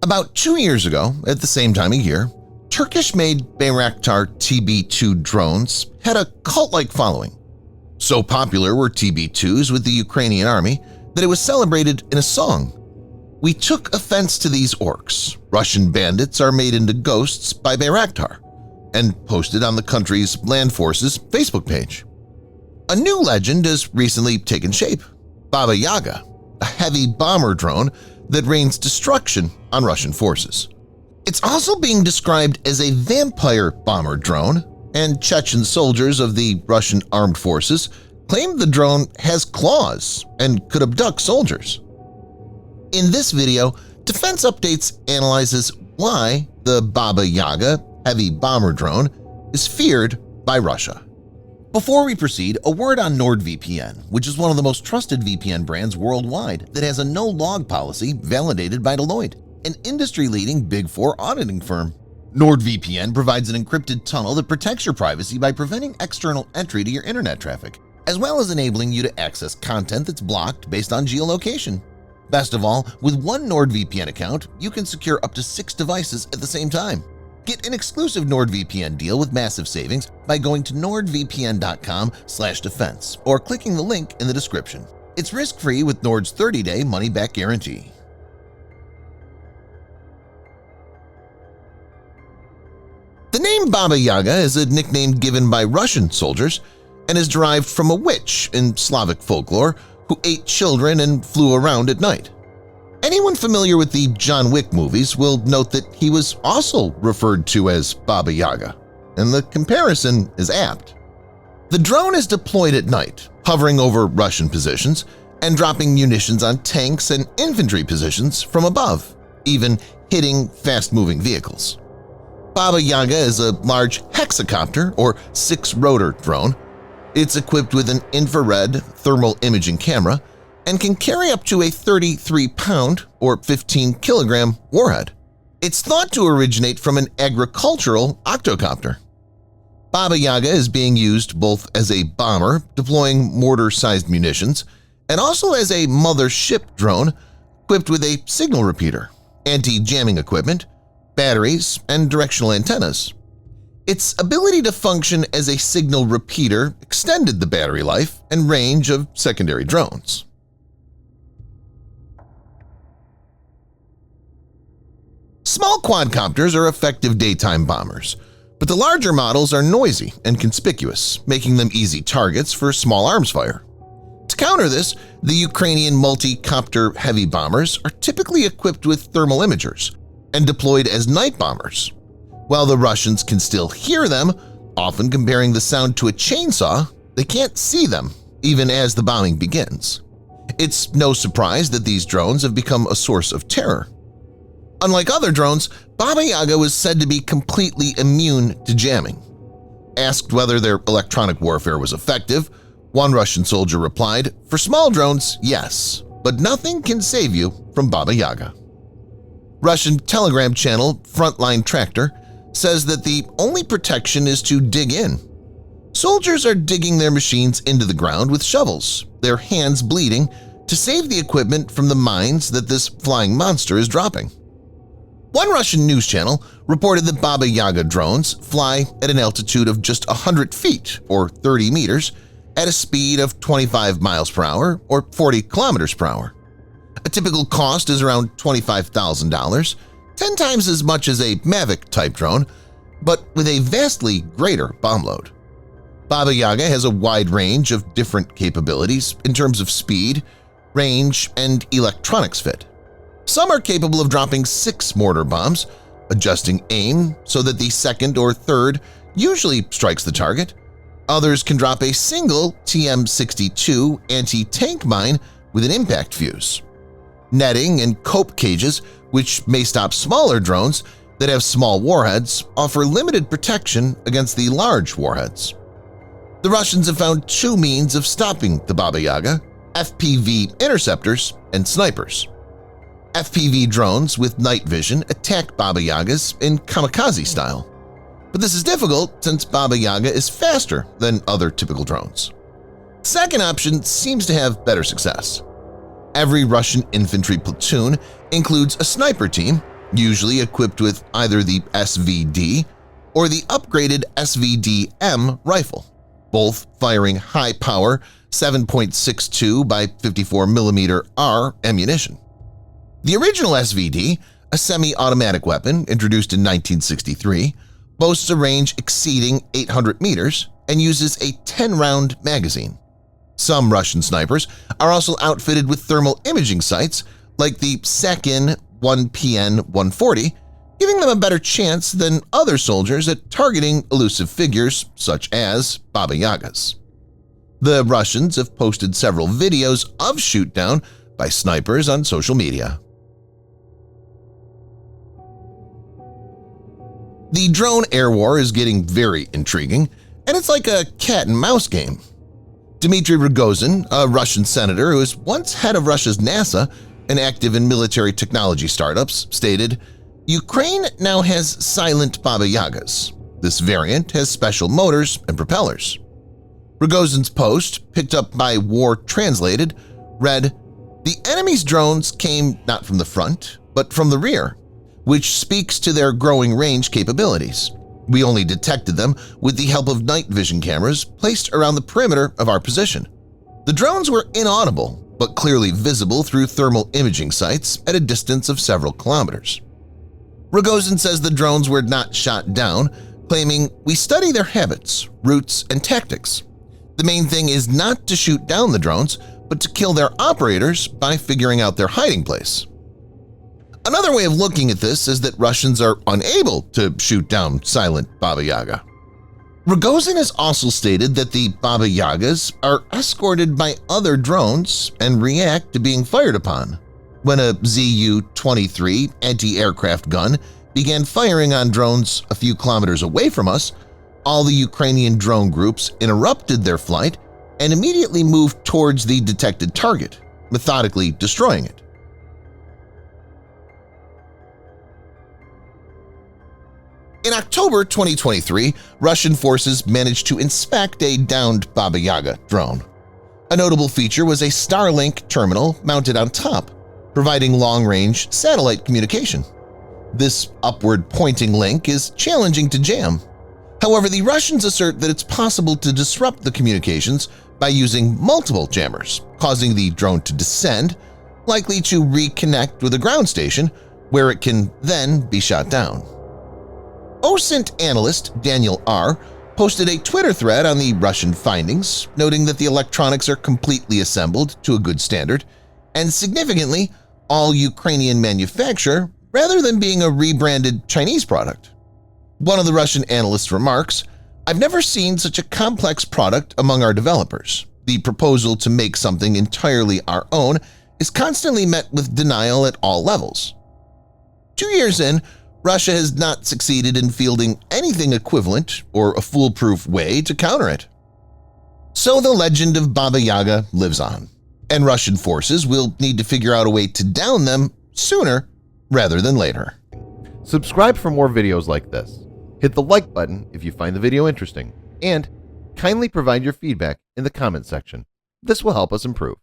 About 2 years ago, at the same time of year, Turkish-made Bayraktar TB2 drones had a cult-like following. So popular were TB2s with the Ukrainian army that it was celebrated in a song. "We took offense to these orcs. Russian bandits are made into ghosts by Bayraktar," and posted on the country's land forces Facebook page. A new legend has recently taken shape: Baba Yaga, a heavy bomber drone that rains destruction on Russian forces. It's also being described as a vampire bomber drone, and Chechen soldiers of the Russian armed forces claim the drone has claws and could abduct soldiers. In this video, Defense Updates analyzes why the Baba Yaga heavy bomber drone is feared by Russia. Before we proceed, a word on NordVPN, which is one of the most trusted VPN brands worldwide that has a no-log policy validated by Deloitte, an industry-leading Big Four auditing firm. NordVPN provides an encrypted tunnel that protects your privacy by preventing external entry to your internet traffic, as well as enabling you to access content that's blocked based on geolocation. Best of all, with one NordVPN account, you can secure up to 6 devices at the same time. Get an exclusive NordVPN deal with massive savings by going to nordvpn.com/defense or clicking the link in the description. It's risk-free with Nord's 30-day money-back guarantee. The name Baba Yaga is a nickname given by Russian soldiers and is derived from a witch in Slavic folklore who ate children and flew around at night. Anyone familiar with the John Wick movies will note that he was also referred to as Baba Yaga, and the comparison is apt. The drone is deployed at night, hovering over Russian positions and dropping munitions on tanks and infantry positions from above, even hitting fast-moving vehicles. Baba Yaga is a large hexacopter or 6-rotor drone. It's equipped with an infrared thermal imaging camera and can carry up to a 33-pound or 15-kilogram warhead. It's thought to originate from an agricultural octocopter. Baba Yaga is being used both as a bomber deploying mortar-sized munitions and also as a mother-ship drone equipped with a signal repeater, anti-jamming equipment, batteries, and directional antennas. Its ability to function as a signal repeater extended the battery life and range of secondary drones. Small quadcopters are effective daytime bombers, but the larger models are noisy and conspicuous, making them easy targets for small arms fire. To counter this, the Ukrainian multi-copter heavy bombers are typically equipped with thermal imagers and deployed as night bombers. While the Russians can still hear them, often comparing the sound to a chainsaw, they can't see them, even as the bombing begins. It's no surprise that these drones have become a source of terror. Unlike other drones, Baba Yaga was said to be completely immune to jamming. Asked whether their electronic warfare was effective, one Russian soldier replied, "For small drones, yes, but nothing can save you from Baba Yaga." Russian Telegram channel Frontline Tractor says that the only protection is to dig in. Soldiers are digging their machines into the ground with shovels, their hands bleeding, to save the equipment from the mines that this flying monster is dropping. One Russian news channel reported that Baba Yaga drones fly at an altitude of just 100 feet or 30 meters at a speed of 25 miles per hour or 40 kilometers per hour. A typical cost is around $25,000, 10 times as much as a Mavic-type drone, but with a vastly greater bomb load. Baba Yaga has a wide range of different capabilities in terms of speed, range, and electronics fit. Some are capable of dropping 6 mortar bombs, adjusting aim so that the second or third usually strikes the target. Others can drop a single TM-62 anti-tank mine with an impact fuse. Netting and cope cages, which may stop smaller drones that have small warheads, offer limited protection against the large warheads. The Russians have found 2 means of stopping the Baba Yaga: FPV interceptors and snipers. FPV drones with night vision attack Baba Yagas in kamikaze style, but this is difficult since Baba Yaga is faster than other typical drones. The second option seems to have better success. Every Russian infantry platoon includes a sniper team, usually equipped with either the SVD or the upgraded SVD-M rifle, both firing high-power 7.62 by 54mm R ammunition. The original SVD, a semi-automatic weapon introduced in 1963, boasts a range exceeding 800 meters and uses a 10-round magazine. Some Russian snipers are also outfitted with thermal imaging sights like the Chechen 1PN-140, giving them a better chance than other soldiers at targeting elusive figures such as Baba Yagas. The Russians have posted several videos of shootdown by snipers on social media. The drone air war is getting very intriguing, and it's like a cat-and-mouse game. Dmitry Rogozin, a Russian senator who was once head of Russia's NASA and active in military technology startups, stated, "Ukraine now has silent Baba Yagas. This variant has special motors and propellers." Rogozin's post, picked up by War Translated, read, "The enemy's drones came not from the front, but from the rear, which speaks to their growing range capabilities. We only detected them with the help of night vision cameras placed around the perimeter of our position. The drones were inaudible, but clearly visible through thermal imaging sites at a distance of several kilometers." Rogozin says the drones were not shot down, claiming, "We study their habits, routes, and tactics. The main thing is not to shoot down the drones, but to kill their operators by figuring out their hiding place." Another way of looking at this is that Russians are unable to shoot down silent Baba Yaga. Rogozin has also stated that the Baba Yagas are escorted by other drones and react to being fired upon. When a Zu-23 anti-aircraft gun began firing on drones a few kilometers away from us, all the Ukrainian drone groups interrupted their flight and immediately moved towards the detected target, methodically destroying it. In October 2023, Russian forces managed to inspect a downed Baba Yaga drone. A notable feature was a Starlink terminal mounted on top, providing long-range satellite communication. This upward-pointing link is challenging to jam. However, the Russians assert that it's possible to disrupt the communications by using multiple jammers, causing the drone to descend, likely to reconnect with a ground station, where it can then be shot down. OSINT analyst Daniel R. posted a Twitter thread on the Russian findings, noting that the electronics are completely assembled to a good standard and, significantly, all Ukrainian manufacture rather than being a rebranded Chinese product. One of the Russian analysts remarks, "I've never seen such a complex product among our developers. The proposal to make something entirely our own is constantly met with denial at all levels." 2 years in, Russia has not succeeded in fielding anything equivalent or a foolproof way to counter it. So the legend of Baba Yaga lives on, and Russian forces will need to figure out a way to down them sooner rather than later. Subscribe for more videos like this. Hit the like button if you find the video interesting, and kindly provide your feedback in the comment section. This will help us improve.